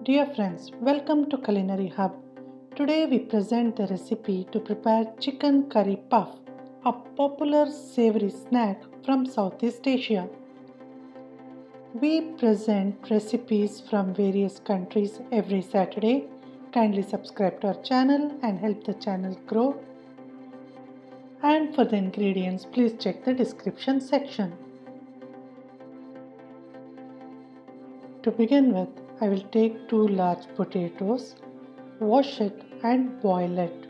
Dear friends, welcome to Culinary Hub. Today we present the recipe to prepare chicken curry puff, a popular savory snack from Southeast Asia. We present recipes from various countries every Saturday. Kindly subscribe to our channel and help the channel grow. And for the ingredients, please check the description section. To begin with, I will take 2 large potatoes, wash it and boil it.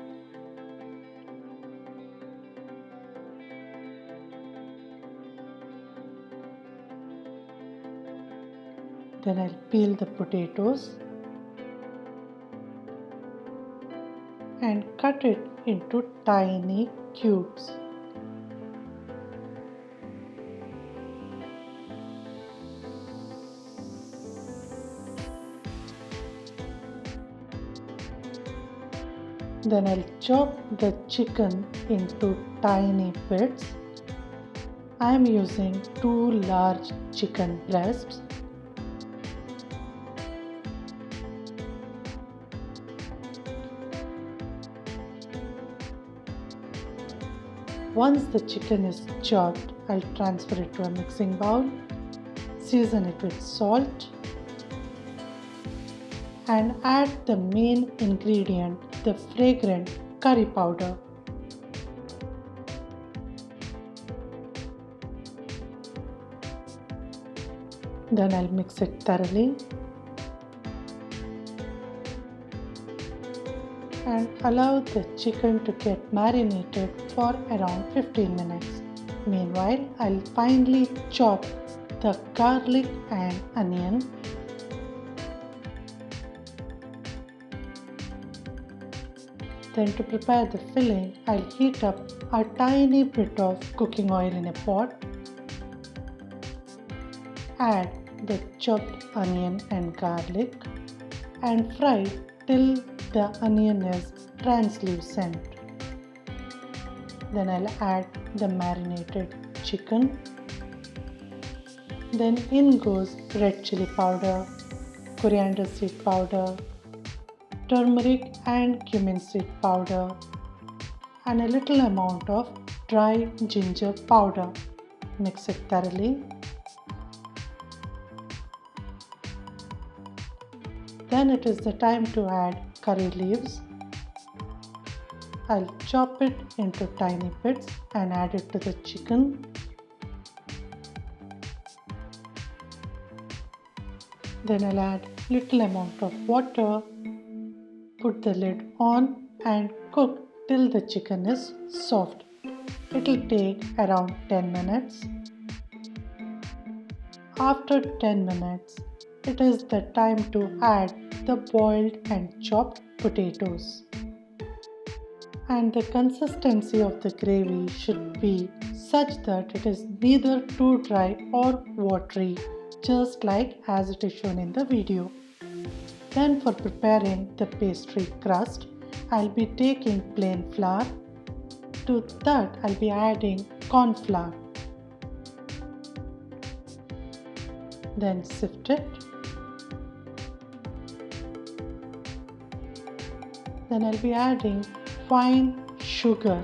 Then I'll peel the potatoes and cut it into tiny cubes. Then I'll chop the chicken into tiny bits. I am using 2 large chicken breasts. Once the chicken is chopped, I'll transfer it to a mixing bowl, season it with salt, and add the main ingredient, the fragrant curry powder. Then I'll mix it thoroughly and allow the chicken to get marinated for around 15 minutes. Meanwhile, I'll finely chop the garlic and onion. Then to prepare the filling, I'll heat up a tiny bit of cooking oil in a pot. Add the chopped onion and garlic and fry till the onion is translucent. Then I'll add the marinated chicken. Then in goes red chilli powder, coriander seed powder, turmeric and cumin seed powder, and a little amount of dry ginger powder. Mix it thoroughly. Then it is the time to add curry leaves. I'll chop it into tiny bits and add it to the chicken. Then I'll add little amount of water, put the lid on and cook till the chicken is soft. It will take around 10 minutes. After 10 minutes, it is the time to add the boiled and chopped potatoes. And the consistency of the gravy should be such that it is neither too dry or watery, just like as it is shown in the video. Then for preparing the pastry crust, I'll be taking plain flour. To that I'll be adding corn flour. Then sift it. Then I'll be adding fine sugar.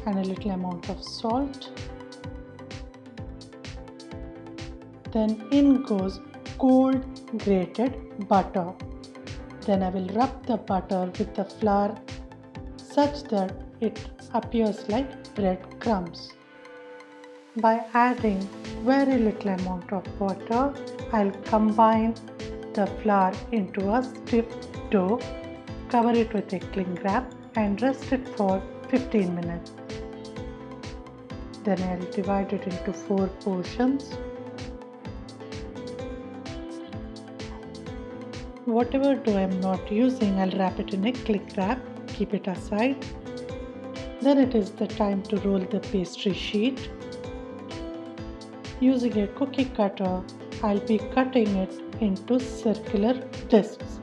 And a little amount of salt. Then in goes cold grated butter. Then I will rub the butter with the flour such that it appears like breadcrumbs. By adding very little amount of water, I'll combine the flour into a stiff dough, cover it with a cling wrap and rest it for 15 minutes. Then I'll divide it into 4 portions. Whatever dough I am not using, I'll wrap it in a cling wrap, keep it aside. Then it is the time to roll the pastry sheet. Using a cookie cutter, I'll be cutting it into circular discs.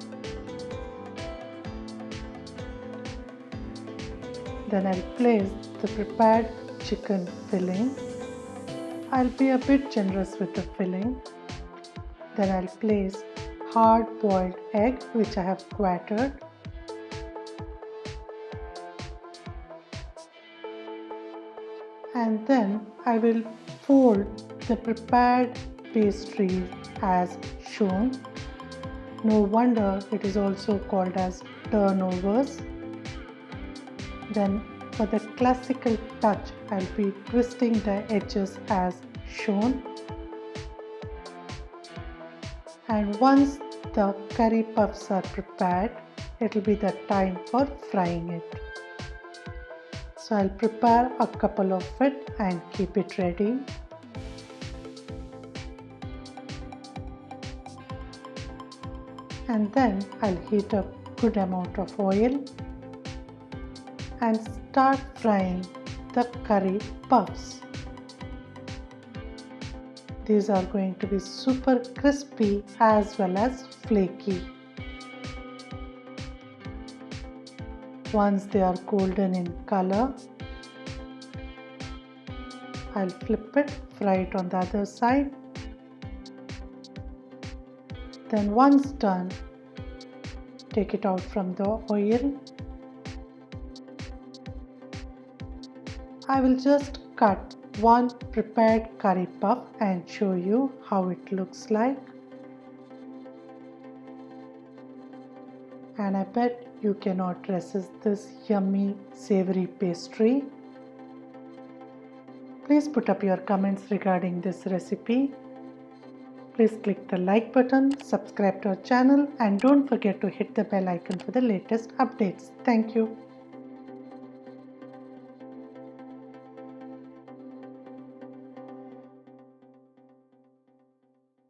Then I'll place the prepared chicken filling I'll be a bit generous with the filling. Then I'll place hard-boiled egg which I have quartered. And then I will fold the prepared pastries as shown. No wonder it is also called as turnovers. Then for the classical touch, I'll be twisting the edges as shown. And once the curry puffs are prepared, it will be the time for frying it. So I'll prepare a couple of it and keep it ready. And then I'll heat up good amount of oil and start frying the curry puffs. These are going to be super crispy as well as flaky. Once they are golden in color, I'll flip it, fry it on the other side. Then once done, take it out from the oil. I will just cut one prepared curry puff and show you how it looks like. And I bet you cannot resist this yummy savory pastry. Please put up your comments regarding this recipe. Please click the like button, subscribe to our channel, and don't forget to hit the bell icon for the latest updates. Thank you.